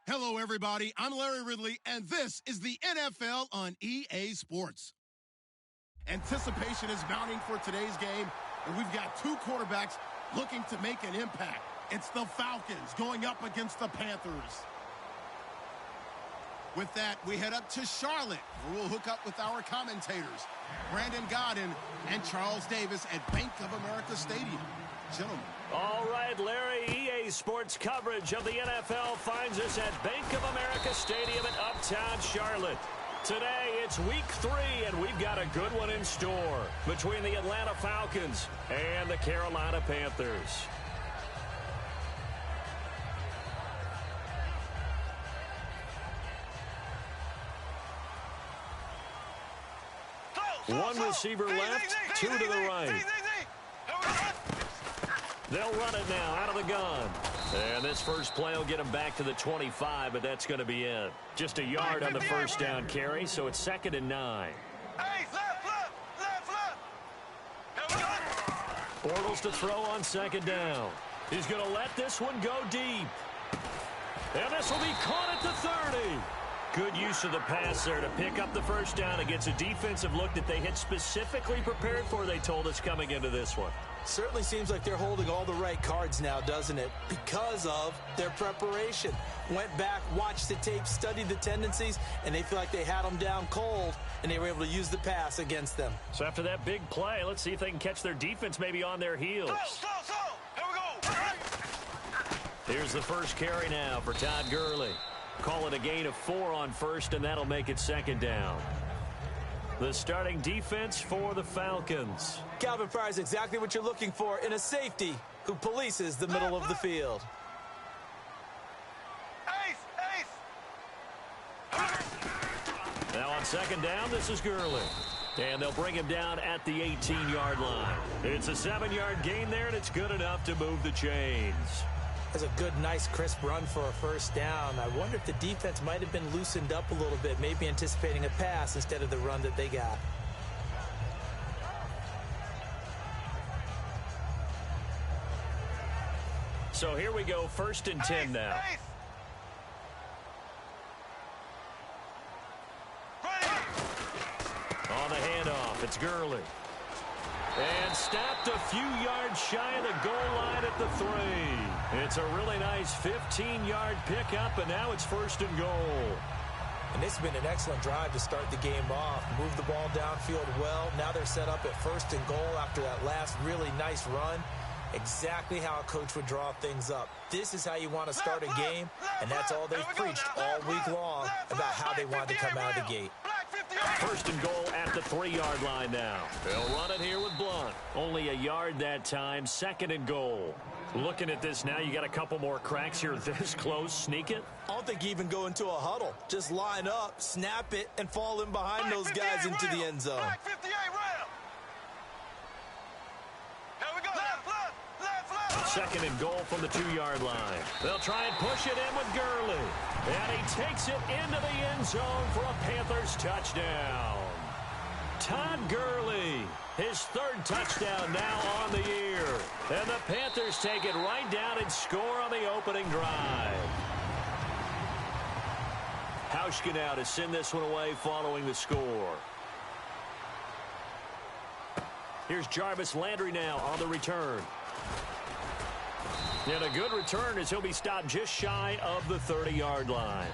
Hello, everybody. I'm Larry Ridley, and this is the NFL on EA Sports. Anticipation is mounting for today's game, and we've got two quarterbacks looking to make an impact. It's the Falcons going up against the Panthers. With that, we head up to Charlotte, where we'll hook up with our commentators, Brandon Godden and Charles Davis at Bank of America Stadium. Gentlemen. All right, Larry, EA Sports coverage of the NFL finds us at Bank of America Stadium in Uptown Charlotte. Today, it's week 3, and we've got a good one in store between the Atlanta Falcons and the Carolina Panthers. One receiver left, two to the right. They'll run it now out of the gun. And this first play will get them back to the 25, but that's going to be it. Just a yard on the first down carry, so it's 2nd and 9. Bortles to throw on 2nd down. He's going to let this one go deep. And this will be caught at the 30. Good use of the pass there to pick up the first down against a defensive look that they had specifically prepared for, they told us, coming into this one. Certainly seems like they're holding all the right cards now, doesn't it? Because of their preparation. Went back, watched the tape, studied the tendencies, and they feel like they had them down cold, and they were able to use the pass against them. So after that big play, let's see if they can catch their defense maybe on their heels. Here we go. Here's the first carry now for Todd Gurley. Call it a gain of 4 on first, and that'll make it 2nd down. The starting defense for the Falcons. Calvin Pryor's exactly what you're looking for in a safety who polices the middle of the field. Now on 2nd down, this is Gurley. And they'll bring him down at the 18-yard line. It's a 7-yard gain there, and it's good enough to move the chains. That's a good, nice, crisp run for a first down. I wonder if the defense might have been loosened up a little bit, maybe anticipating a pass instead of the run that they got. So here we go, 1st and 10 now. On the handoff, it's Gurley. And stopped a few yards shy of the goal line at the 3. It's a really nice 15-yard pickup, and now it's 1st and goal. And this has been an excellent drive to start the game off. Move the ball downfield well. Now they're set up at 1st and goal after that last really nice run. Exactly how a coach would draw things up. This is how you want to start a game, and that's all they've preached all week long about how they want to come out of the gate. 1st and goal at the 3-yard line now. They'll run it here with Blunt. Only a yard that time, 2nd and goal. Looking at this now, you got a couple more cracks here this close. Sneak it? I don't think you even go into a huddle. Just line up, snap it, and fall in behind those guys into the end zone. 2nd and goal from the 2-yard line. They'll try and push it in with Gurley. And he takes it into the end zone for a Panthers touchdown. Todd Gurley, his 3rd touchdown now on the year. And the Panthers take it right down and score on the opening drive. Hauschka now to send this one away following the score. Here's Jarvis Landry now on the return. And a good return as he'll be stopped just shy of the 30-yard line.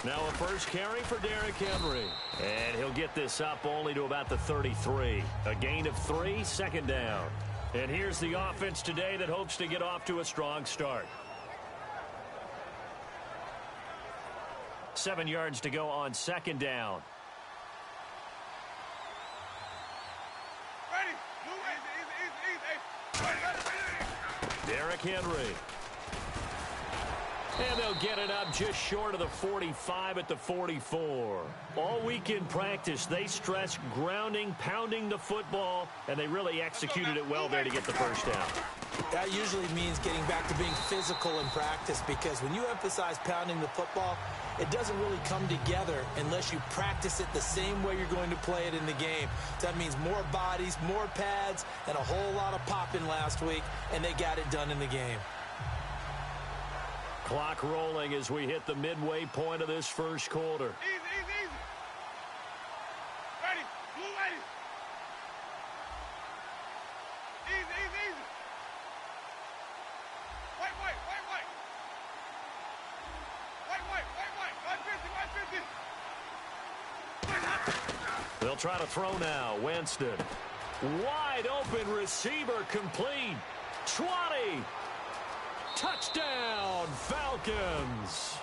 Now a first carry for Derrick Henry. And he'll get this up only to about the 33. A gain of 3, 2nd down. And here's the offense today that hopes to get off to a strong start. 7 yards to go on 2nd down. Derrick Henry. And they'll get it up just short of the 45 at the 44. All week in practice, they stress grounding, pounding the football, and they really executed it well there to get the first down. That usually means getting back to being physical in practice, because when you emphasize pounding the football, it doesn't really come together unless you practice it the same way you're going to play it in the game. So that means more bodies, more pads, and a whole lot of popping last week, and they got it done in the game. Clock rolling as we hit the midway point of this first quarter. Easy, easy, easy. Ready. Blue ready. Easy, easy, easy. White, white, white, white. White, white, white, white. 150, 150. They'll try to throw now. Winston. Wide open receiver complete. 20. Touchdown, Falcons.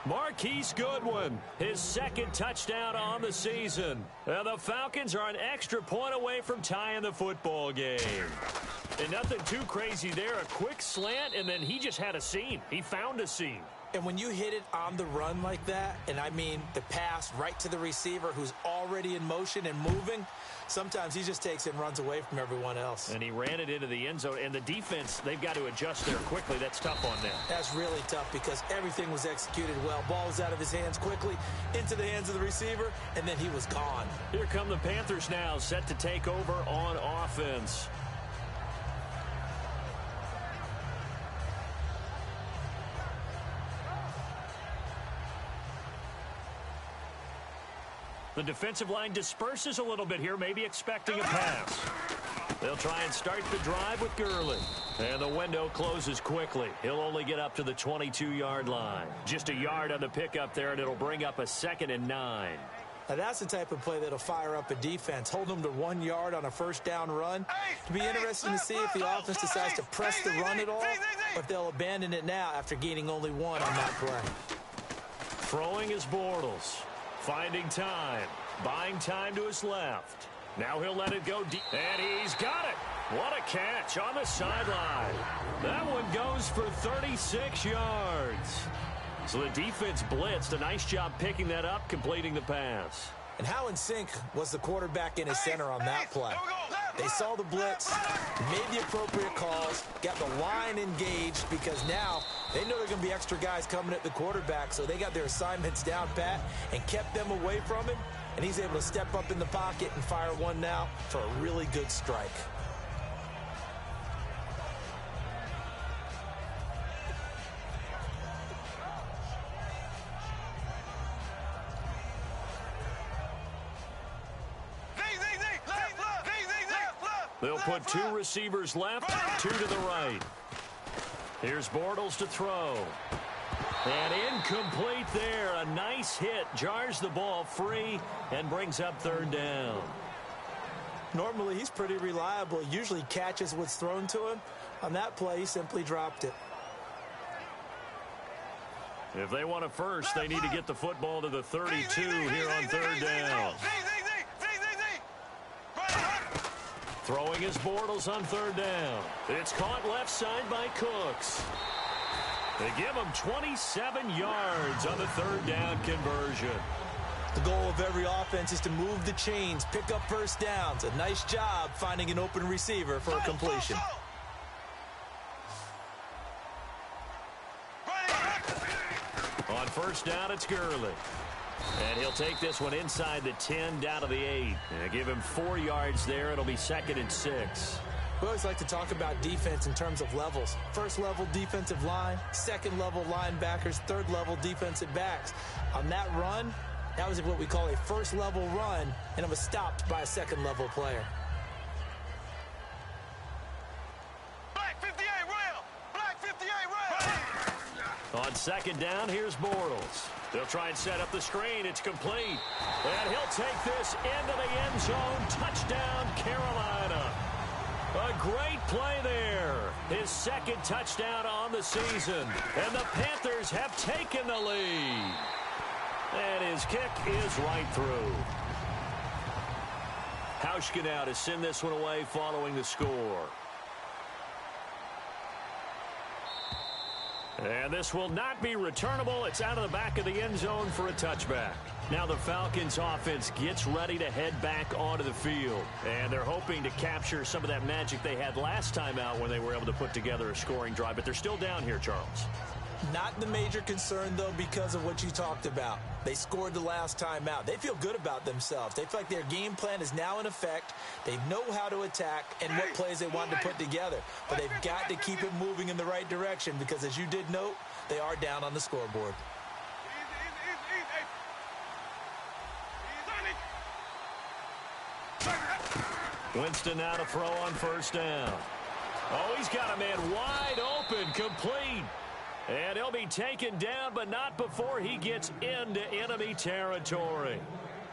Marquise Goodwin, his second touchdown on the season. And the Falcons are an extra point away from tying the football game. And nothing too crazy there. A quick slant, and then he just had a seam. He found a seam. And when you hit it on the run like that, and I mean the pass right to the receiver who's already in motion and moving, sometimes he just takes it and runs away from everyone else. And he ran it into the end zone. And the defense, they've got to adjust there quickly. That's tough on them. That's really tough because everything was executed well. Ball was out of his hands quickly, into the hands of the receiver, and then he was gone. Here come the Panthers now, set to take over on offense. The defensive line disperses a little bit here, maybe expecting a pass. They'll try and start the drive with Gurley. And the window closes quickly. He'll only get up to the 22-yard line. Just a yard on the pickup there, and it'll bring up a 2nd and 9. Now that's the type of play that'll fire up a defense. Hold them to 1 yard on a first down run. It'll be interesting to see if the offense decides to press the run at all, or if they'll abandon it now after gaining only 1 on that play. Throwing is Bortles. Finding time. Buying time to his left. Now he'll let it go deep. And he's got it. What a catch on the sideline. That one goes for 36 yards. So the defense blitzed. A nice job picking that up, completing the pass. And how in sync was the quarterback and his center on that play? They saw the blitz, made the appropriate calls, got the line engaged because now they know there are going to be extra guys coming at the quarterback, so they got their assignments down pat and kept them away from him, and he's able to step up in the pocket and fire one now for a really good strike. They'll put 2 receivers left, 2 to the right. Here's Bortles to throw. And incomplete there. A nice hit. Jars the ball free and brings up 3rd down. Normally, he's pretty reliable. Usually catches what's thrown to him. On that play, he simply dropped it. If they want a first, they need to get the football to the 32 here on 3rd down. Throwing his Bortles on 3rd down. It's caught left side by Cooks. They give him 27 yards on the 3rd down conversion. The goal of every offense is to move the chains, pick up first downs. A nice job finding an open receiver for a completion. On 1st down, it's Gurley. And he'll take this one inside the 10 down to the 8. And give him 4 yards there. It'll be 2nd and 6. We always like to talk about defense in terms of levels. 1st level defensive line, 2nd level linebackers, 3rd level defensive backs. On that run, that was what we call a 1st level run, and it was stopped by a 2nd level player. Black 58 rail! Black 58 rail! On 2nd down, here's Bortles. They'll try and set up the screen. It's complete. And he'll take this into the end zone. Touchdown, Carolina. A great play there. His 2nd touchdown on the season. And the Panthers have taken the lead. And his kick is right through. Hauschka now to send this one away following the score. And this will not be returnable. It's out of the back of the end zone for a touchback. Now the Falcons offense gets ready to head back onto the field. And they're hoping to capture some of that magic they had last time out when they were able to put together a scoring drive. But they're still down here, Charles. Not the major concern, though, because of what you talked about. They scored the last time out. They feel good about themselves. They feel like their game plan is now in effect. They know how to attack and what plays they want to put together. But they've got to keep it moving in the right direction because, as you did note, they are down on the scoreboard. Winston now to throw on first down. Oh, he's got a man wide open, complete. And he'll be taken down, but not before he gets into enemy territory.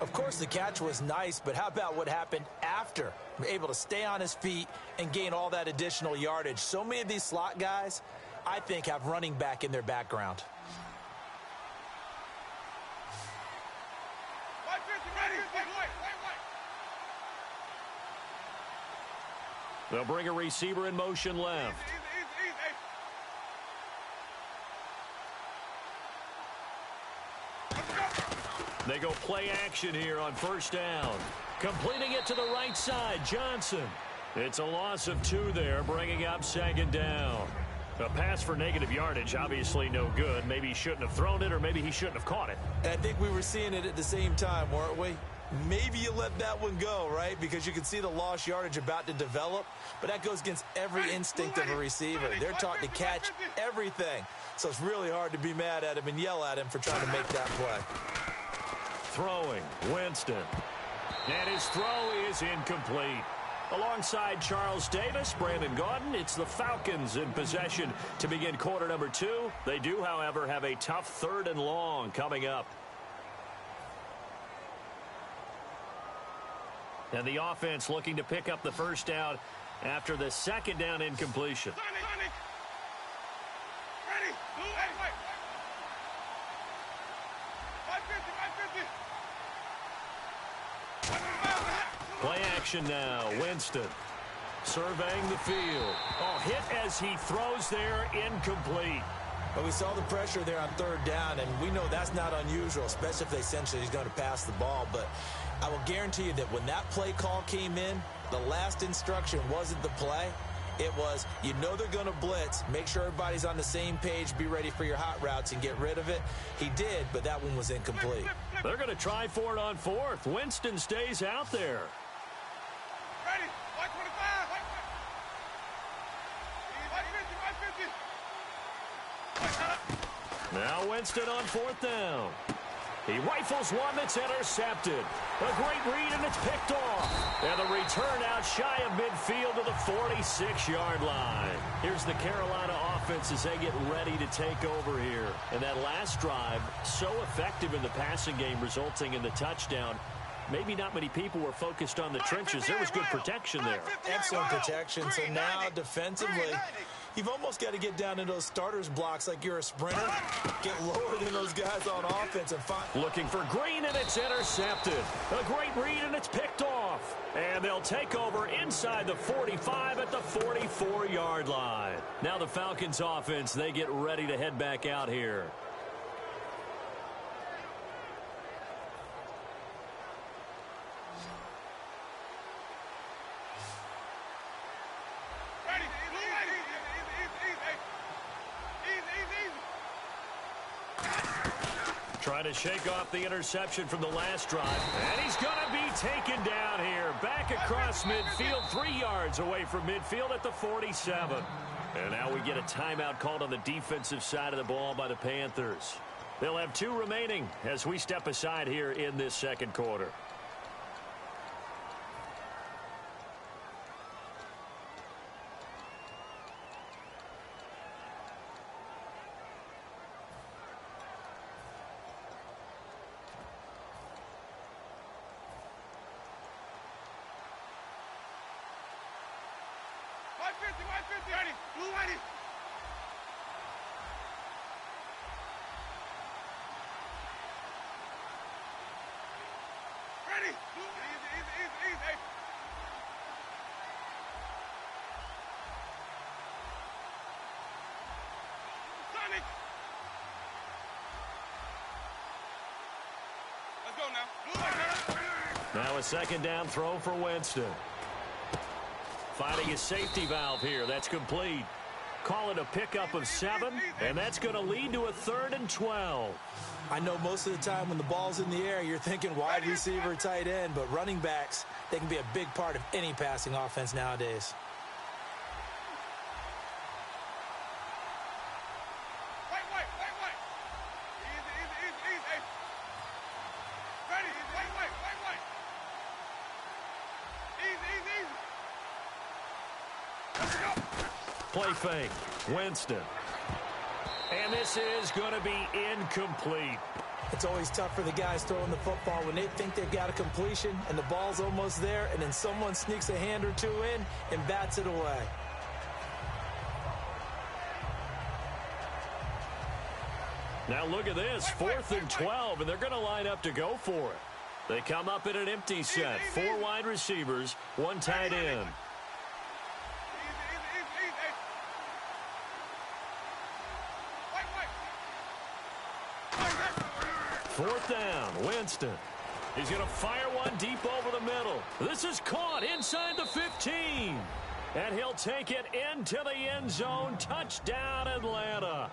Of course, the catch was nice, but how about what happened after? Able to stay on his feet and gain all that additional yardage. So many of these slot guys, I think, have running back in their background. They'll bring a receiver in motion left. They go play action here on first down. Completing it to the right side, Johnson. It's a loss of 2 there, bringing up second down. A pass for negative yardage, obviously no good. Maybe he shouldn't have thrown it, or maybe he shouldn't have caught it. I think we were seeing it at the same time, weren't we? Maybe you let that one go, right? Because you can see the lost yardage about to develop. But that goes against every instinct of a receiver. They're taught to catch everything. So it's really hard to be mad at him and yell at him for trying to make that play. Throwing, Winston. And his throw is incomplete. Alongside Charles Davis, Brandon Gaudin, it's the Falcons in possession to begin quarter number 2. They do, however, have a tough 3rd and long coming up. And the offense looking to pick up the first down after the second down incompletion. Play action now. Winston surveying the field. Oh, hit as he throws there, incomplete. But we saw the pressure there on 3rd down, and we know that's not unusual, especially if they essentially he's going to pass the ball. But I will guarantee you that when that play call came in, the last instruction wasn't the play. It was, you know they're going to blitz. Make sure everybody's on the same page. Be ready for your hot routes and get rid of it. He did, but that one was incomplete. They're going to try for it on 4th. Winston stays out there. Ready, 125. Now Winston on 4th down. He rifles one that's intercepted. A great read, and it's picked off. And the return out shy of midfield to the 46-yard line. Here's the Carolina offense as they get ready to take over here. And that last drive, so effective in the passing game, resulting in the touchdown. Maybe not many people were focused on the trenches. There was good protection there. Excellent protection. So now defensively, you've almost got to get down into those starters blocks like you're a sprinter. Get lower than those guys on offense and find. Looking for Green, and it's intercepted. A great read, and it's picked off. And they'll take over inside the 45 at the 44-yard line. Now the Falcons offense, they get ready to head back out here. Trying to shake off the interception from the last drive. And he's going to be taken down here. Back across midfield, 3 yards away from midfield at the 47. And now we get a timeout called on the defensive side of the ball by the Panthers. They'll have 2 remaining as we step aside here in this second quarter. Let's go now. Now a second down throw for Winston. Finding his safety valve here. That's complete. Call it a pickup of 7, and that's going to lead to a 3rd and 12. I know most of the time when the ball's in the air, you're thinking wide receiver, tight end, but running backs, they can be a big part of any passing offense nowadays. Wait. Easy. Ready. Wait. Easy. Let's go. Play fake. Winston. And this is going to be incomplete. It's always tough for the guys throwing the football when they think they've got a completion and the ball's almost there, and then someone sneaks a hand or two in and bats it away. Now look at this. 4th and 12, and they're going to line up to go for it. They come up in an empty set. 4 wide receivers, 1 tight end. Fourth down, Winston. He's going to fire one deep over the middle. This is caught inside the 15. And he'll take it into the end zone. Touchdown, Atlanta.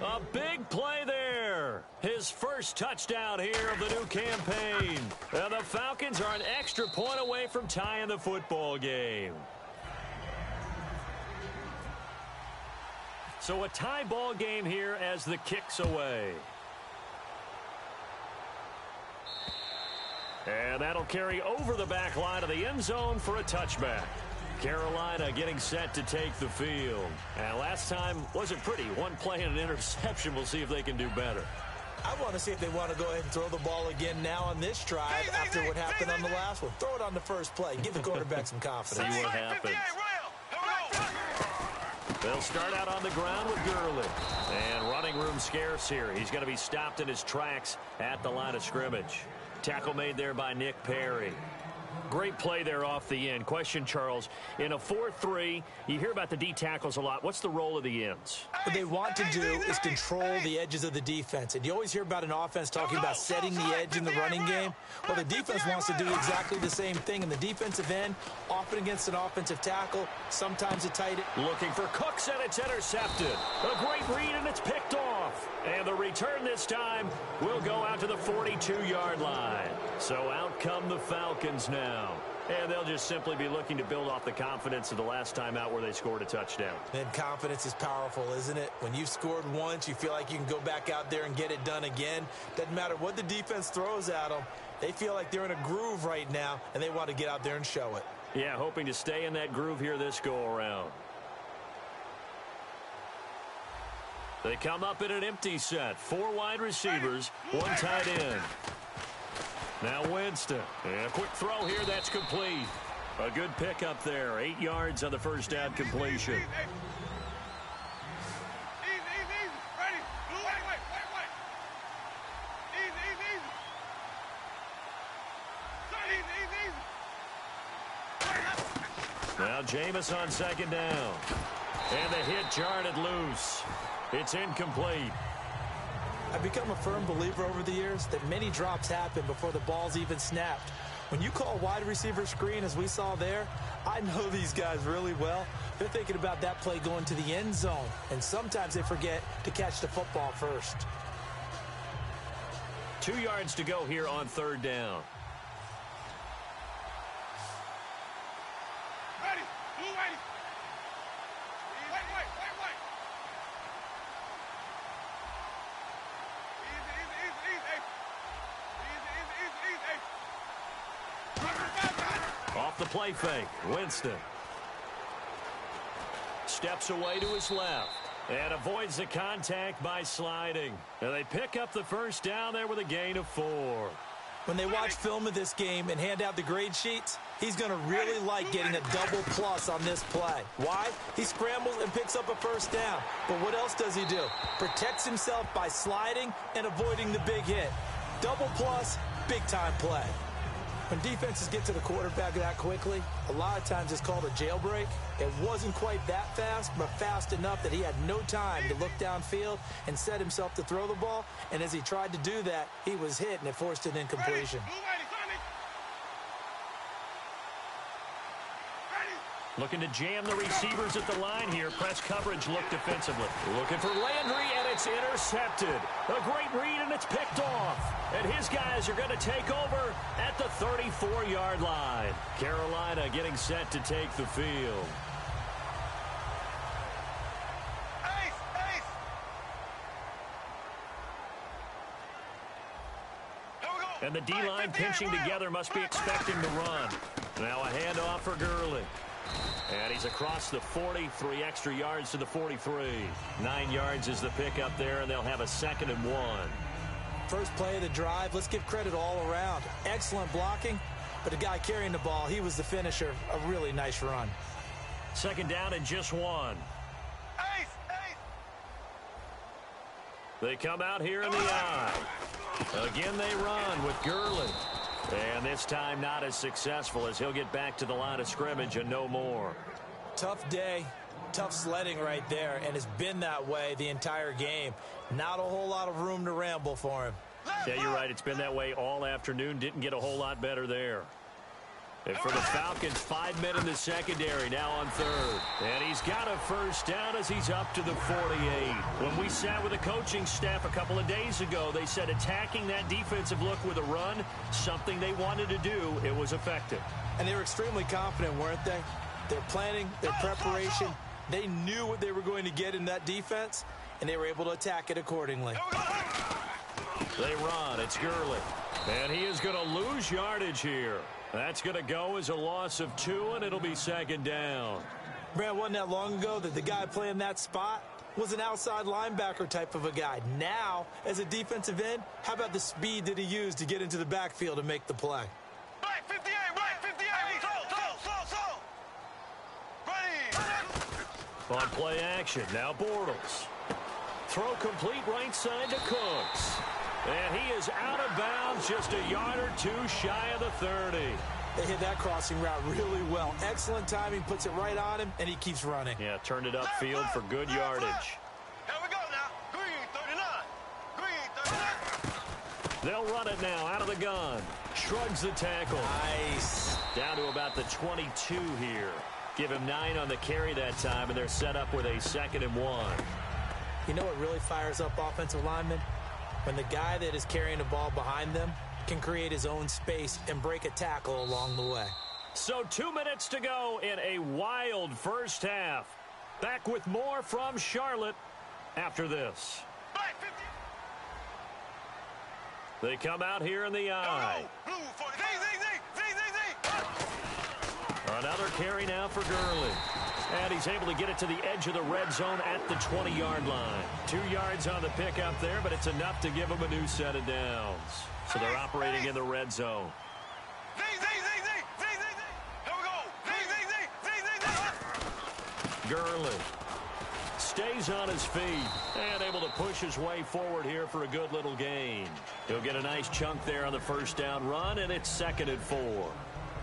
A big play there. His first touchdown here of the new campaign. And the Falcons are an extra point away from tying the football game. So a tie ball game here as the kick's away. And that'll carry over the back line of the end zone for a touchback. Carolina getting set to take the field. And last time wasn't pretty. 1 play and an interception. We'll see if they can do better. I want to see if they want to go ahead and throw the ball again now on this drive after what happened on the last one. Throw it on the first play. Give the quarterback some confidence. See what happens. They'll start out on the ground with Gurley. And running room scarce here. He's going to be stopped in his tracks at the line of scrimmage. Tackle made there by Nick Perry. Great play there off the end. Question, Charles, in a 4-3, you hear about the D tackles a lot. What's the role of the ends? What they want to do is control the edges of the defense. And you always hear about an offense talking about setting the edge in the running game. Well, the defense wants to do exactly the same thing. In the defensive end, often against an offensive tackle, sometimes a tight end. Looking for Cooks, and it's intercepted. A great read, and it's picked off. And the return this time will go out to the 42-yard line. So out come the Falcons now. And they'll just simply be looking to build off the confidence of the last time out where they scored a touchdown. And confidence is powerful, isn't it? When you've scored once, you feel like you can go back out there and get it done again. Doesn't matter what the defense throws at them. They feel like they're in a groove right now, and they want to get out there and show it. Yeah, hoping to stay in that groove here this go-around. They come up in an empty set. 4 wide receivers, 1 tight end. Now Winston. And a quick throw here. That's complete. A good pickup there. 8 yards on the first down completion. Easy. Ready. Wait. Easy. Now Jameis on second down. And the hit jarred it loose. It's incomplete. I've become a firm believer over the years that many drops happen before the ball's even snapped. When you call wide receiver screen, as we saw there, I know these guys really well. They're thinking about that play going to the end zone, and sometimes they forget to catch the football first. 2 yards to go here on 3rd down. Ready. Wait. Off the play fake, Winston. Steps away to his left and avoids the contact by sliding. And they pick up the first down there with a gain of 4. When they watch film of this game and hand out the grade sheets, he's going to really like getting a double plus on this play. Why? He scrambles and picks up a first down. But what else does he do? Protects himself by sliding and avoiding the big hit. Double plus, big time play. When defenses get to the quarterback that quickly, a lot of times it's called a jailbreak. It wasn't quite that fast, but fast enough that he had no time to look downfield and set himself to throw the ball. And as he tried to do that, he was hit, and it forced an incompletion. Looking to jam the receivers at the line here. Press coverage look defensively. Looking for Landry, and it's intercepted. A great read, and it's picked off. And his guys are going to take over at the 34-yard line. Carolina getting set to take the field. And the D-line pinching together, must be expecting to run. Now a handoff for Gurley. And he's across the 40, 3 extra yards to the 43. 9 yards is the pickup there, and they'll have a 2nd and 1. First play of the drive, let's give credit all around. Excellent blocking, but the guy carrying the ball, he was the finisher. A really nice run. 2nd down and just 1. They come out here in the eye. Again, they run with Gurley. And this time not as successful, as he'll get back to the line of scrimmage and no more. Tough day, tough sledding right there, and it's been that way the entire game. Not a whole lot of room to ramble for him. Yeah, you're right. It's been that way all afternoon. Didn't get a whole lot better there. And for the Falcons, 5 men in the secondary, now on 3rd. And he's got a first down as he's up to the 48. When we sat with the coaching staff a couple of days ago, they said attacking that defensive look with a run, something they wanted to do, it was effective. And they were extremely confident, weren't they? Their planning, their preparation, they knew what they were going to get in that defense, and they were able to attack it accordingly. They run. It's Gurley. And he is going to lose yardage here. That's going to go as a loss of 2, and it'll be 2nd down. Brad, wasn't that long ago that the guy playing that spot was an outside linebacker type of a guy. Now, as a defensive end, how about the speed that he used to get into the backfield and make the play? Right 58, right 58. Ready. On play action, now Bortles. Throw complete right side to Cooks. And he is out of bounds, just a yard or 2 shy of the 30. They hit that crossing route really well. Excellent timing, puts it right on him, and he keeps running. Yeah, turned it upfield for good yardage. Here we go now. Green 39. They'll run it now out of the gun. Shrugs the tackle. Nice. Down to about the 22 here. Give him 9 on the carry that time, and they're set up with a 2nd and 1. You know what really fires up offensive linemen? When the guy that is carrying the ball behind them can create his own space and break a tackle along the way. So 2 minutes to go in a wild first half. Back with more from Charlotte after this. They come out here in the eye. Another carry now for Gurley. And he's able to get it to the edge of the red zone at the 20-yard line. 2 yards on the pickup there, but it's enough to give him a new set of downs. So they're operating in the red zone. Gurley stays on his feet and able to push his way forward here for a good little gain. He'll get a nice chunk there on the first down run, and it's 2nd and 4.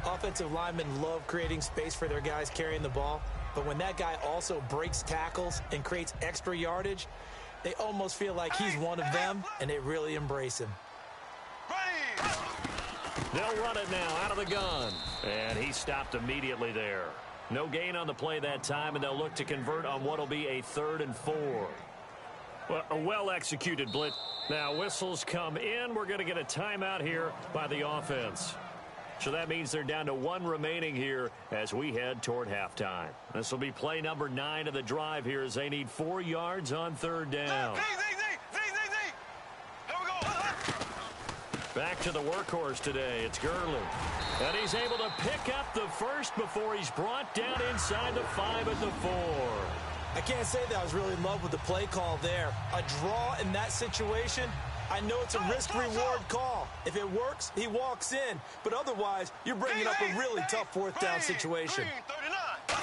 Offensive linemen love creating space for their guys carrying the ball, but when that guy also breaks tackles and creates extra yardage, they almost feel like he's one of them, and they really embrace him. They'll run it now out of the gun, and he stopped immediately there. No gain on the play that time, and they'll look to convert on what will be a 3rd and 4. Well, a well-executed blitz. Now whistles come in. We're going to get a timeout here by the offense. So that means they're down to 1 remaining here as we head toward halftime. This will be play number 9 of the drive here as they need 4 yards on 3rd down. Back to the workhorse today. It's Gurley. And he's able to pick up the first before he's brought down inside the 5 at the 4. I can't say that I was really in love with the play call there. A draw in that situation, I know it's a risk-reward call. If it works, he walks in. But otherwise, you're bringing up a really tough 4th down situation.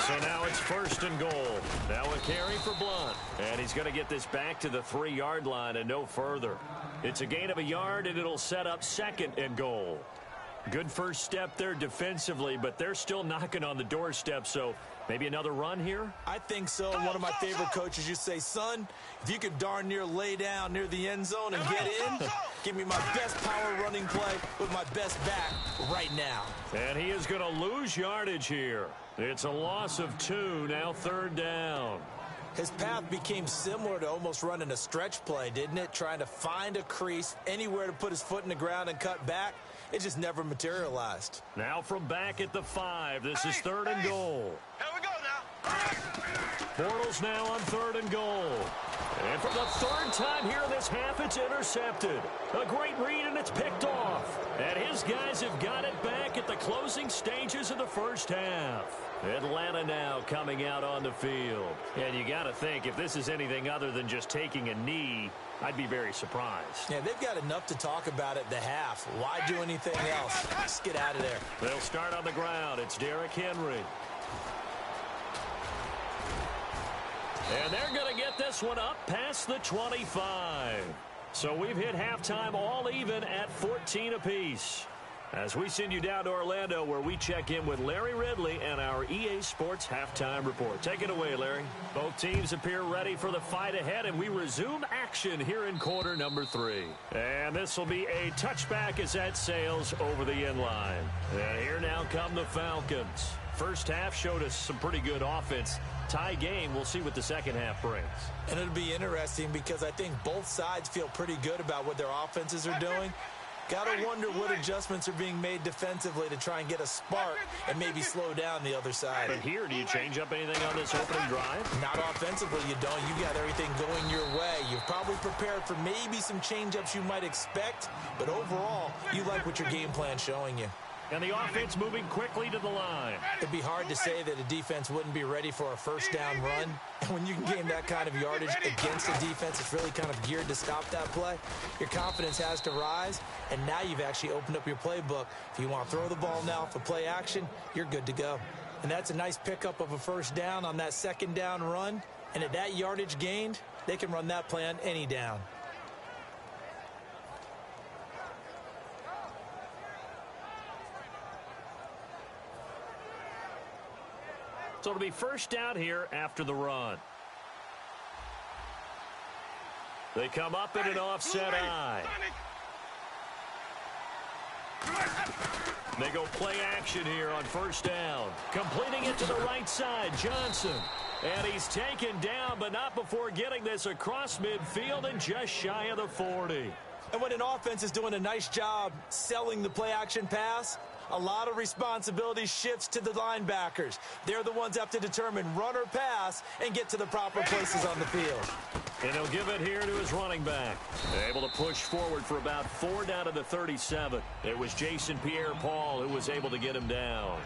So now it's 1st and goal. Now a carry for Blunt. And he's going to get this back to the 3-yard line and no further. It's a gain of a yard, and it'll set up 2nd and goal. Good first step there defensively, but they're still knocking on the doorstep, so maybe another run here? I think so. One of my favorite coaches used to say, son, if you could darn near lay down near the end zone and get in, give me my best power running play with my best back right now. And he is going to lose yardage here. It's a loss of 2, now 3rd down. His path became similar to almost running a stretch play, didn't it? Trying to find a crease, anywhere to put his foot in the ground and cut back. It just never materialized. Now from back at the 5, this is 3rd and goal. Here we go now. Bortles now on 3rd and goal. And for the 3rd time here in this half, it's intercepted. A great read, and it's picked off. And his guys have got it back at the closing stages of the first half. Atlanta now coming out on the field. And you got to think, if this is anything other than just taking a knee, I'd be very surprised. Yeah, they've got enough to talk about at the half. Why do anything else? Just get out of there. They'll start on the ground. It's Derrick Henry. And they're going to get this one up past the 25. So we've hit halftime all even at 14 apiece. As we send you down to Orlando, where we check in with Larry Ridley and our EA Sports Halftime Report. Take it away, Larry. Both teams appear ready for the fight ahead, and we resume action here in quarter number 3. And this will be a touchback as that sails over the end line. And here now come the Falcons. First half showed us some pretty good offense. Tie game, we'll see what the second half brings. And it'll be interesting because I think both sides feel pretty good about what their offenses are doing. Got to wonder what adjustments are being made defensively to try and get a spark and maybe slow down the other side. But here, do you change up anything on this opening drive? Not offensively, you don't. You got everything going your way. You've probably prepared for maybe some change-ups you might expect, but overall, you like what your game plan's showing you. And the offense moving quickly to the line. It'd be hard to say that a defense wouldn't be ready for a first down run. And when you can gain that kind of yardage against a defense that's really kind of geared to stop that play, your confidence has to rise. And now you've actually opened up your playbook. If you want to throw the ball now for play action, you're good to go. And that's a nice pickup of a first down on that second down run. And at that yardage gained, they can run that play on any down. So it'll be first down here after the run. They come up in an offset eye. They go play action here on first down. Completing it to the right side, Johnson. And he's taken down, but not before getting this across midfield and just shy of the 40. And when an offense is doing a nice job selling the play action pass, a lot of responsibility shifts to the linebackers. They're the ones that have to determine run or pass and get to the proper places on the field. And he'll give it here to his running back. Able to push forward for about 4 down to the 37. It was Jason Pierre-Paul who was able to get him down.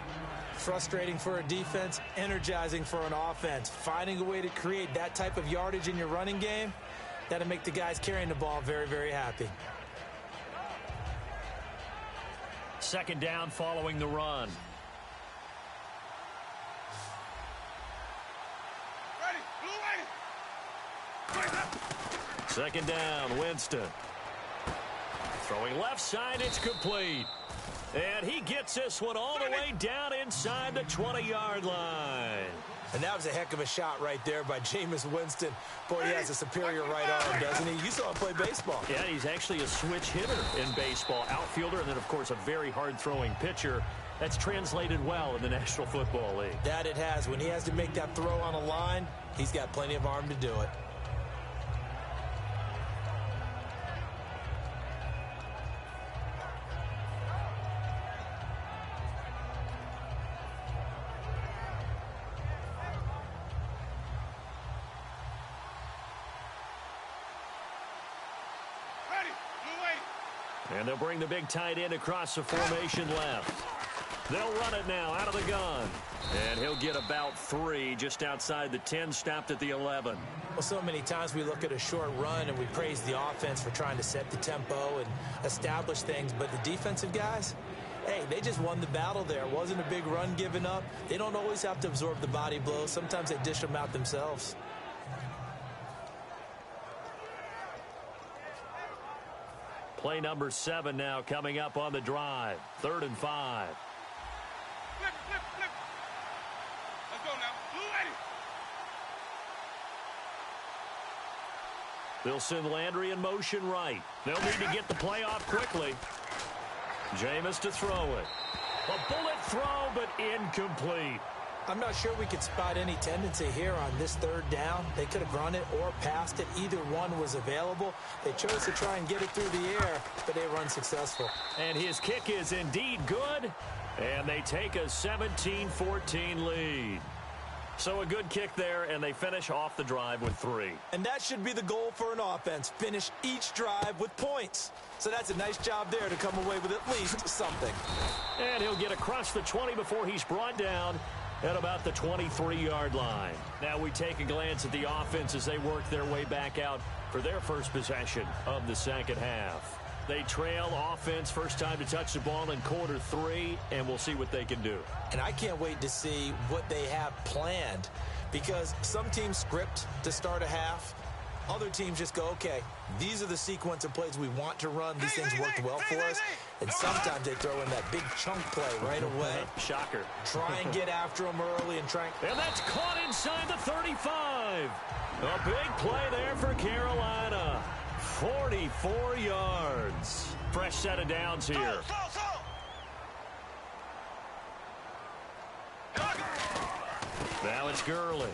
Frustrating for a defense, energizing for an offense. Finding a way to create that type of yardage in your running game, that'll make the guys carrying the ball very, very happy. Second down following the run. Second down, Winston. Throwing left side, it's complete. And he gets this one all the way down inside the 20-yard line. And that was a heck of a shot right there by Jameis Winston. Boy, he has a superior right arm, doesn't he? You saw him play baseball. Yeah, he's actually a switch hitter in baseball. Outfielder, and then, of course, a very hard-throwing pitcher. That's translated well in the National Football League. That it has. When he has to make that throw on a line, he's got plenty of arm to do it. And they'll bring the big tight end across the formation left. They'll run it now out of the gun. And he'll get about 3 just outside the 10, stopped at the 11. Well, so many times we look at a short run and we praise the offense for trying to set the tempo and establish things. But the defensive guys, hey, they just won the battle there. It wasn't a big run given up. They don't always have to absorb the body blows. Sometimes they dish them out themselves. Play number 7 now coming up on the drive. 3rd and 5. Flip, flip, flip. Let's go now. Blue ready. They'll send Landry in motion right. They'll need to get the play off quickly. Jameis to throw it. A bullet throw, but incomplete. I'm not sure we could spot any tendency here on this 3rd down. They could have run it or passed it. Either one was available. They chose to try and get it through the air, but they were unsuccessful. And his kick is indeed good, and they take a 17-14 lead. So a good kick there, and they finish off the drive with 3. And that should be the goal for an offense. Finish each drive with points. So that's a nice job there to come away with at least something. And he'll get across the 20 before he's brought down at about the 23-yard line. Now we take a glance at the offense as they work their way back out for their first possession of the second half. They trail offense first time to touch the ball in quarter 3, and we'll see what they can do. And I can't wait to see what they have planned, because some teams script to start a half. Other teams just go, okay, these are the sequence of plays we want to run. These things worked well for us. And sometimes they throw in that big chunk play right away. Shocker. Try and get after them early and try. And that's caught inside the 35. A big play there for Carolina. 44 yards. Fresh set of downs here. Now it's Gurley.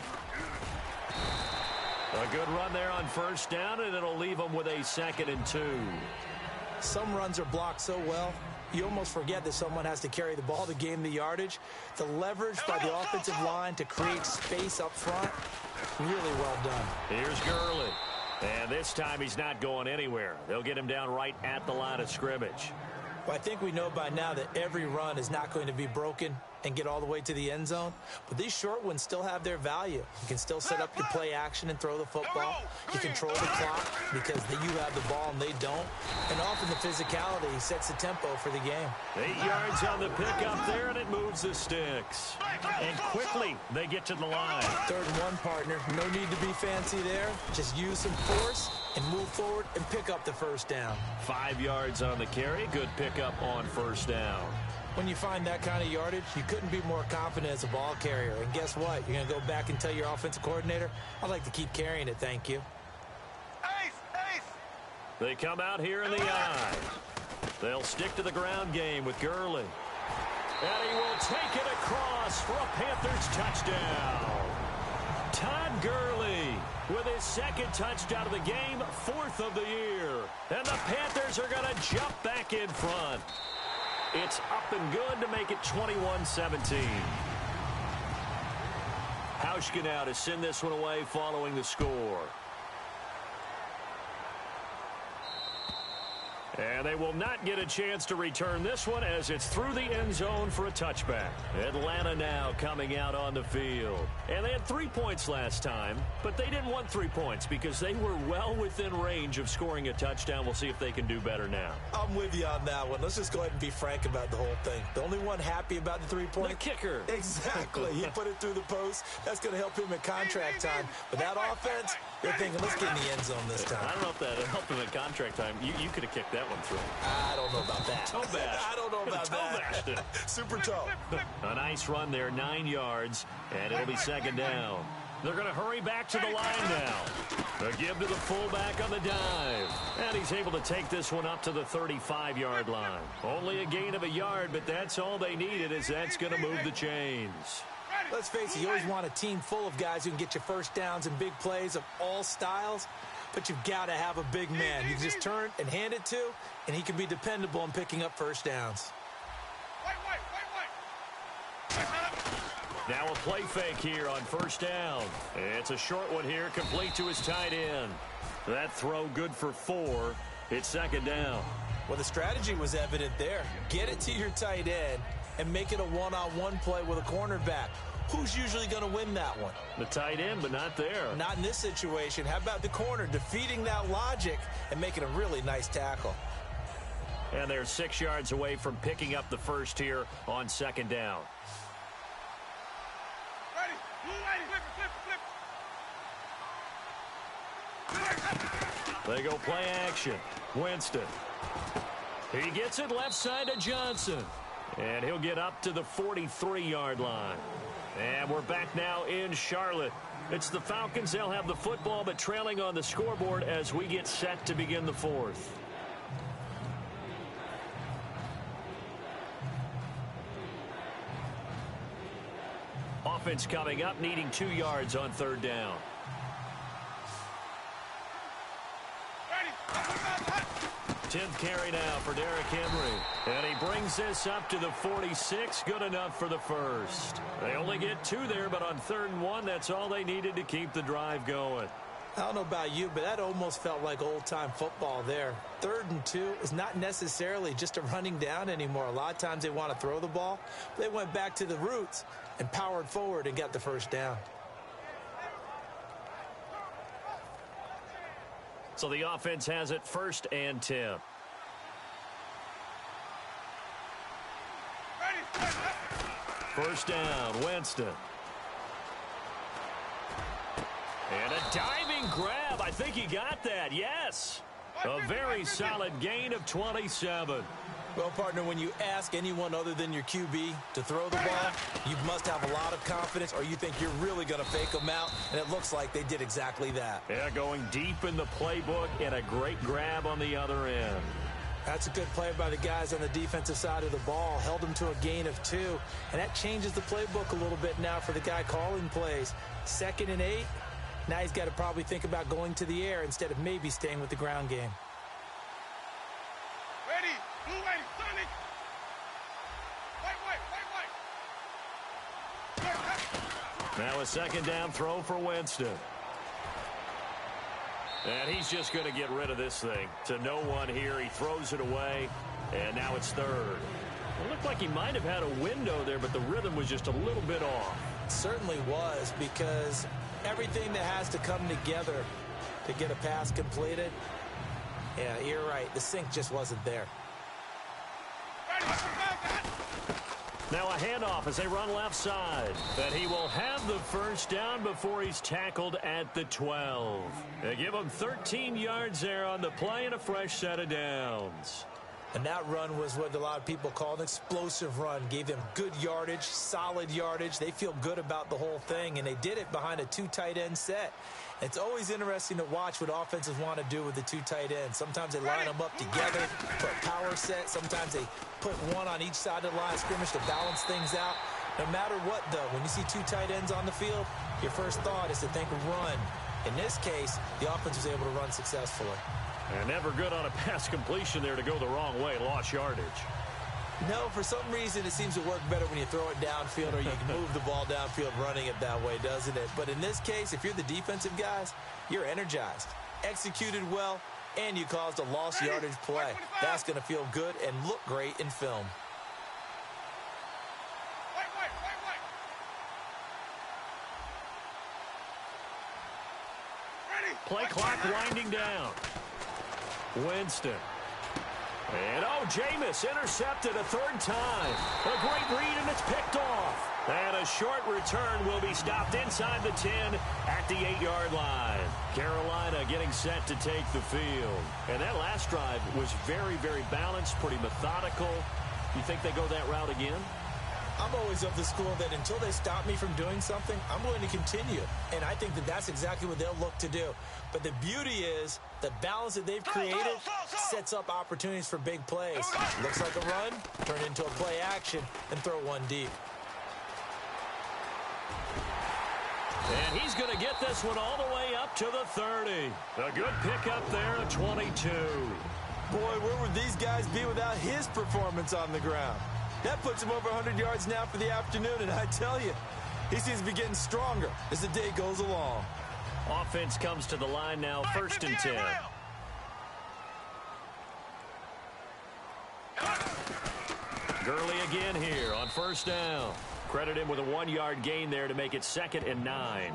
A good run there on first down, and it'll leave them with a 2nd and 2. Some runs are blocked so well, you almost forget that someone has to carry the ball to gain the yardage. The leverage by the offensive line to create space up front, really well done. Here's Gurley. And this time he's not going anywhere. They'll get him down right at the line of scrimmage. Well, I think we know by now that every run is not going to be broken and get all the way to the end zone. But these short ones still have their value. You can still set up your play action and throw the football. You control the clock because you have the ball and they don't. And often the physicality sets the tempo for the game. 8 yards on the pickup there, and it moves the sticks. And quickly they get to the line. 3rd and 1, partner. No need to be fancy there. Just use some force and move forward and pick up the first down. 5 yards on the carry. Good pickup on first down. When you find that kind of yardage, you couldn't be more confident as a ball carrier. And guess what? You're going to go back and tell your offensive coordinator, I'd like to keep carrying it, thank you. Ace, ace. They come out here in the eye. They'll stick to the ground game with Gurley. And he will take it across for a Panthers touchdown. Todd Gurley with his 2nd touchdown of the game, 4th of the year. And the Panthers are going to jump back in front. It's up and good to make it 21-17. Hauschka now to send this one away following the score. And they will not get a chance to return this one as it's through the end zone for a touchback. Atlanta now coming out on the field. And they had 3 points last time, but they didn't want 3 points because they were well within range of scoring a touchdown. We'll see if they can do better now. I'm with you on that one. Let's just go ahead and be frank about the whole thing. The only one happy about the 3-point. The kicker. Exactly. He put it through the post. That's going to help him in contract time. But that offense, they're thinking, let's get in the end zone this time. I don't know if that helped him in contract time. You could have kicked that one through. I don't know about that. Toe bash. I don't know about bashed it. that. Super toe. A nice run there, 9 yards, and it'll be 2nd down. They're going to hurry back to the line now. A give to the fullback on the dive. And he's able to take this one up to the 35-yard line. Only a gain of a yard, but that's all they needed, as that's going to move the chains. Let's face it, you always want a team full of guys who can get you first downs and big plays of all styles. But you've got to have a big man you can just turn and hand it to, and he can be dependable in picking up first downs. Now a play fake here on first down. It's a short one here, complete to his tight end. That throw good for 4. It's 2nd down. Well, the strategy was evident there. Get it to your tight end and make it a one-on-one play with a cornerback. Who's usually going to win that one? The tight end, but not there. Not in this situation. How about the corner defeating that logic and making a really nice tackle? And they're 6 yards away from picking up the first here on 2nd down. Ready. Blue ready. Flip, flip, flip. They go play action. Winston. He gets it left side to Johnson. And he'll get up to the 43-yard line. And we're back now in Charlotte. It's the Falcons. They'll have the football, but trailing on the scoreboard as we get set to begin the fourth. Offense coming up, needing 2 yards on third down. Ready. 10th carry now for Derrick Henry. And he brings this up to the 46. Good enough for the first. They only get 2 there, but on 3rd and 1, that's all they needed to keep the drive going. I don't know about you, but that almost felt like old-time football there. 3rd and 2 is not necessarily just a running down anymore. A lot of times they want to throw the ball. They went back to the roots and powered forward and got the first down. So the offense has it 1st and 10. First down, Winston. And a diving grab. I think he got that, yes. A very solid gain of 27. Well, partner, when you ask anyone other than your QB to throw the ball, you must have a lot of confidence or you think you're really going to fake them out, and it looks like they did exactly that. Yeah, going deep in the playbook and a great grab on the other end. That's a good play by the guys on the defensive side of the ball. Held them to a gain of 2, and that changes the playbook a little bit now for the guy calling plays. 2nd and 8, now he's got to probably think about going to the air instead of maybe staying with the ground game. Ready. Blue lady. Sonic. White. Now a 2nd down throw for Winston. And he's just going to get rid of this thing to no one here. He throws it away, and now it's 3rd. It looked like he might have had a window there, but the rhythm was just a little bit off. It certainly was, because everything that has to come together to get a pass completed, yeah, you're right. The sync just wasn't there. Now a handoff as they run left side. But he will have the first down before he's tackled at the 12. They give him 13 yards there on the play and a fresh set of downs. And that run was what a lot of people call an explosive run. Gave them good yardage, solid yardage. They feel good about the whole thing, and they did it behind a 2 tight end set. It's always interesting to watch what offenses want to do with the 2 tight ends. Sometimes they line them up together for a power set. Sometimes they put one on each side of the line of scrimmage to balance things out. No matter what, though, when you see 2 tight ends on the field, your first thought is to think run. In this case, the offense was able to run successfully. And never good on a pass completion there to go the wrong way. Lost yardage. No, for some reason it seems to work better when you throw it downfield or you can move the ball downfield running it that way, doesn't it? But in this case, if you're the defensive guys, you're energized, executed well, and you caused a lost yardage play. That's going to feel good and look great in film. Play clock winding down. Winston. And, Jameis intercepted a 3rd time. A great read, and it's picked off. And a short return will be stopped inside the 10 at the 8-yard line. Carolina getting set to take the field. And that last drive was very, very balanced, pretty methodical. You think they go that route again? I'm always of the school that until they stop me from doing something, I'm going to continue. And I think that that's exactly what they'll look to do. But the beauty is the balance that they've created sets up opportunities for big plays. Looks like a run, turn into a play action, and throw one deep. And he's going to get this one all the way up to the 30. A good pickup there at 22. Boy, where would these guys be without his performance on the ground? That puts him over 100 yards now for the afternoon, and I tell you, he seems to be getting stronger as the day goes along. Offense comes to the line now, 1st and 10. Gurley again here on 1st down. Credit him with a 1-yard gain there to make it 2nd and 9.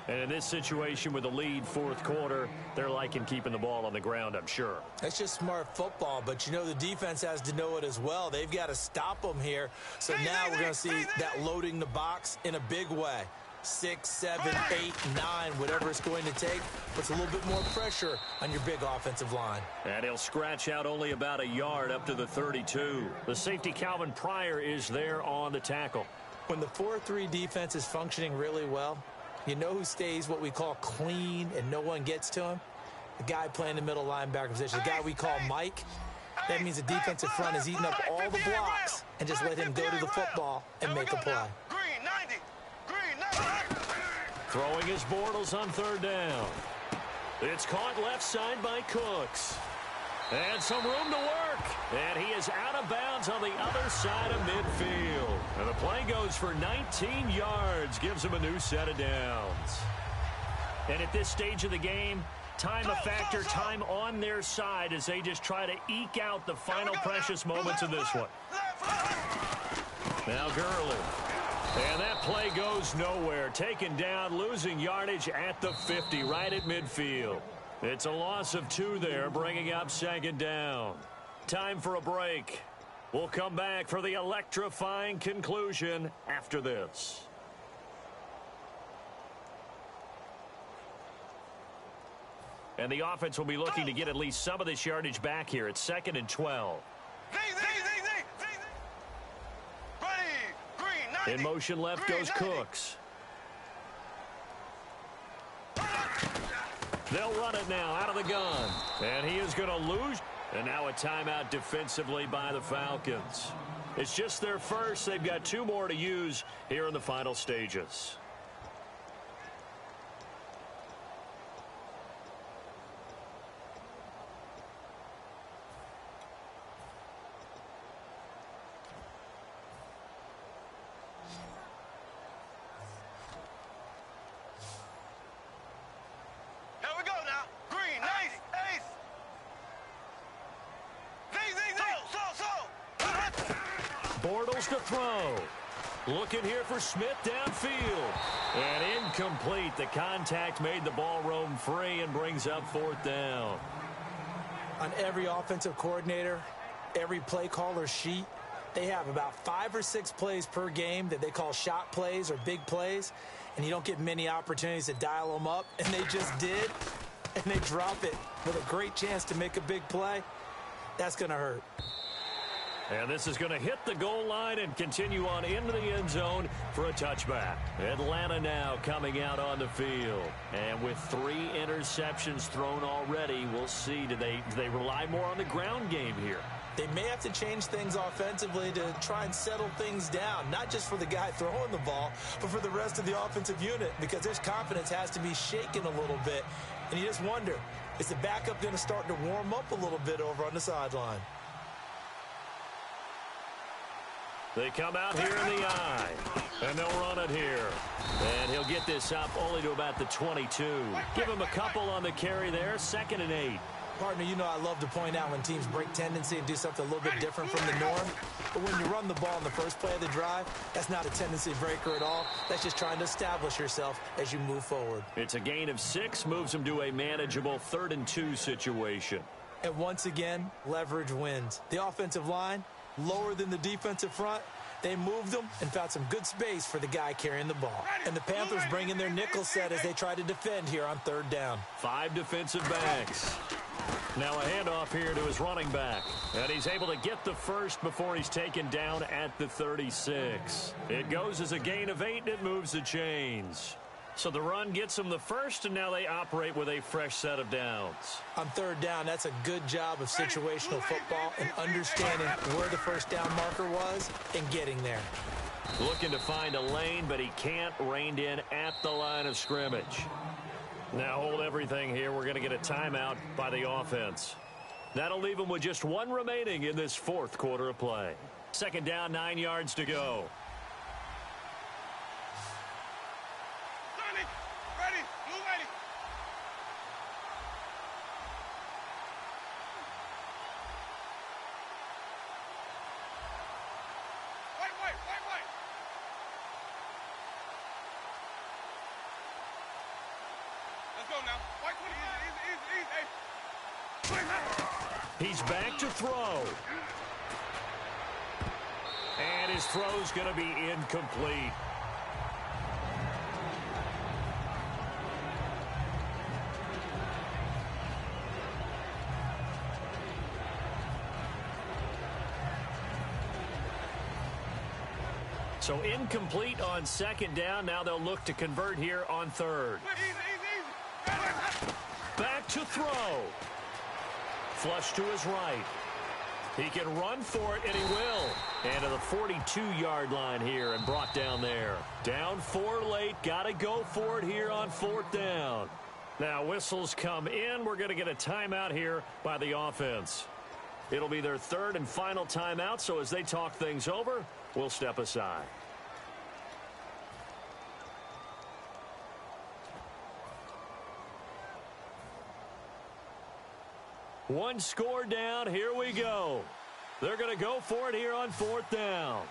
And in this situation with the lead 4th quarter, they're liking keeping the ball on the ground, I'm sure. That's just smart football, but you know the defense has to know it as well. They've got to stop them here. So now we're going to see that loading the box in a big way. 6, 7, 8, 9, whatever it's going to take, puts a little bit more pressure on your big offensive line. And he'll scratch out only about a yard up to the 32. The safety, Calvin Pryor, is there on the tackle. When the 4-3 defense is functioning really well, you know who stays what we call clean and no one gets to him? The guy playing the middle linebacker position, the guy we call Mike. That means the defensive front is eating up all the blocks and just let him go to the football and make a play. Throwing his Bortles on third down. It's caught left side by Cooks. And some room to work. And he is out of bounds on the other side of midfield. And the play goes for 19 yards. Gives him a new set of downs. And at this stage of the game, time a factor, time on their side as they just try to eke out the final precious moments of this one. Now Gurley. And that play goes nowhere. Taken down, losing yardage at the 50, right at midfield. It's a loss of 2 there, bringing up second down. Time for a break. We'll come back for the electrifying conclusion after this. And the offense will be looking to get at least some of this yardage back here. It's 2nd and 12. In motion left goes Cooks. They'll run it now out of the gun. And he is going to lose. And now a timeout defensively by the Falcons. It's just their first. They've got 2 more to use here in the final stages. Bortles to throw. Looking here for Smith downfield. And incomplete. The contact made the ball roam free and brings up 4th down. On every offensive coordinator, every play caller sheet, they have about 5 or 6 plays per game that they call shot plays or big plays. And you don't get many opportunities to dial them up. And they just did. And they drop it with a great chance to make a big play. That's going to hurt. And this is going to hit the goal line and continue on into the end zone for a touchback. Atlanta now coming out on the field. And with 3 interceptions thrown already, we'll see. Do they rely more on the ground game here? They may have to change things offensively to try and settle things down, not just for the guy throwing the ball, but for the rest of the offensive unit, because their confidence has to be shaken a little bit. And you just wonder, is the backup going to start to warm up a little bit over on the sideline? They come out here in the eye, and they'll run it here. And he'll get this up only to about the 22. Give him a couple on the carry there, 2nd and 8. Partner, you know I love to point out when teams break tendency and do something a little bit different from the norm. But when you run the ball in the first play of the drive, that's not a tendency breaker at all. That's just trying to establish yourself as you move forward. It's a gain of 6, moves them to a manageable 3rd and 2 situation. And once again, leverage wins. The offensive line, lower than the defensive front. They moved them and found some good space for the guy carrying the ball. And the Panthers bring in their nickel set as they try to defend here on 3rd down. 5 defensive backs. Now a handoff here to his running back. And he's able to get the first before he's taken down at the 36. It goes as a gain of 8, and it moves the chains. So the run gets them the first, and now they operate with a fresh set of downs. On 3rd down, that's a good job of situational football and understanding where the first down marker was and getting there. Looking to find a lane, but he can't. Reined in at the line of scrimmage. Now hold everything here. We're going to get a timeout by the offense. That'll leave them with just 1 remaining in this 4th quarter of play. 2nd down, 9 yards to go. He's back to throw. And his throw's going to be incomplete. So incomplete on second down. Now they'll look to convert here on third. Back to throw. Flush to his right. He can run for it, and he will. And to the 42-yard line here and brought down there. Down 4 late. Got to go for it here on 4th down. Now whistles come in. We're going to get a timeout here by the offense. It'll be their 3rd and final timeout, so as they talk things over, we'll step aside. One score down. Here we go. They're going to go for it here on 4th down.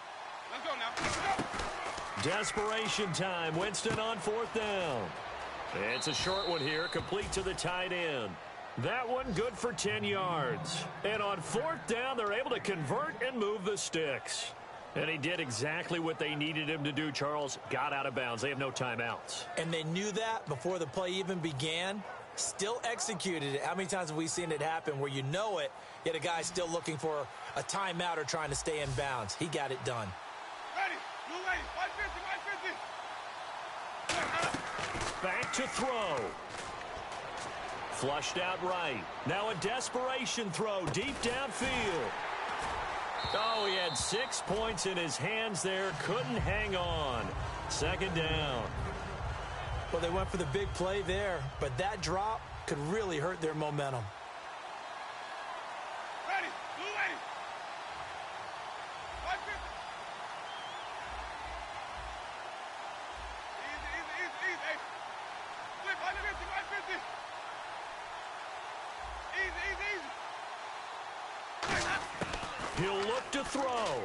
Let's go now. Let's go. Desperation time. Winston on 4th down. It's a short one here, complete to the tight end. That one good for 10 yards. And on 4th down, they're able to convert and move the sticks. And he did exactly what they needed him to do, Charles. Got out of bounds. They have no timeouts. And they knew that before the play even began. Still executed it. How many times have we seen it happen where you know it, yet a guy's still looking for a timeout or trying to stay in bounds? He got it done. Ready. Blue lane. 150. Back to throw. Flushed out right. Now a desperation throw deep downfield. Oh, he had 6 points in his hands there. Couldn't hang on. 2nd down. Well, they went for the big play there, but that drop could really hurt their momentum. Ready. Blue lane. 150. Easy. Flip 150. Easy. He'll look to throw.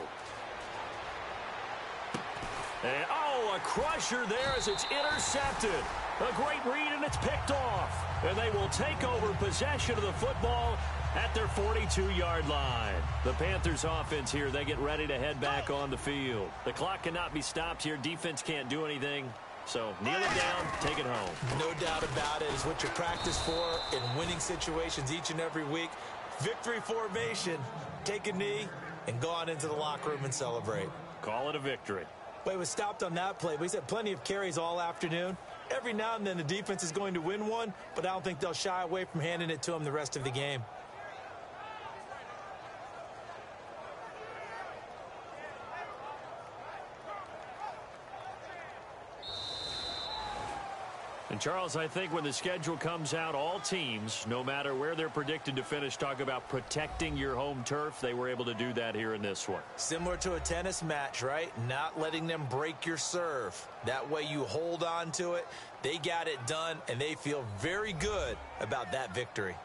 And, oh, a crusher there as it's intercepted. A great read, and it's picked off. And they will take over possession of the football at their 42-yard line. The Panthers offense here, they get ready to head back on the field. The clock cannot be stopped here. Defense can't do anything. So kneel it down, take it home. No doubt about it. It's what you practice for in winning situations each and every week. Victory formation. Take a knee and go on into the locker room and celebrate. Call it a victory. But he was stopped on that play. But he's had plenty of carries all afternoon. Every now and then the defense is going to win one, but I don't think they'll shy away from handing it to him the rest of the game. And, Charles, I think when the schedule comes out, all teams, no matter where they're predicted to finish, talk about protecting your home turf. They were able to do that here in this one. Similar to a tennis match, right? Not letting them break your serve. That way you hold on to it. They got it done, and they feel very good about that victory.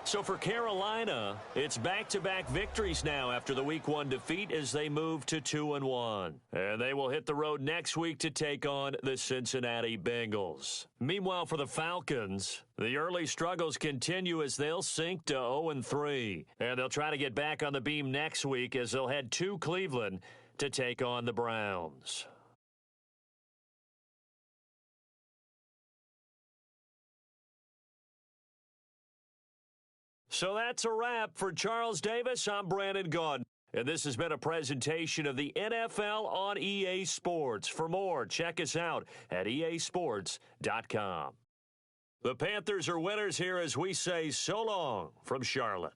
So for Carolina, it's back-to-back victories now after the Week 1 defeat as they move to 2-1. And they will hit the road next week to take on the Cincinnati Bengals. Meanwhile, for the Falcons, the early struggles continue as they'll sink to 0-3. And they'll try to get back on the beam next week as they'll head to Cleveland to take on the Browns. So that's a wrap. For Charles Davis, I'm Brandon Gaudin. And this has been a presentation of the NFL on EA Sports. For more, check us out at easports.com. The Panthers are winners here as we say so long from Charlotte.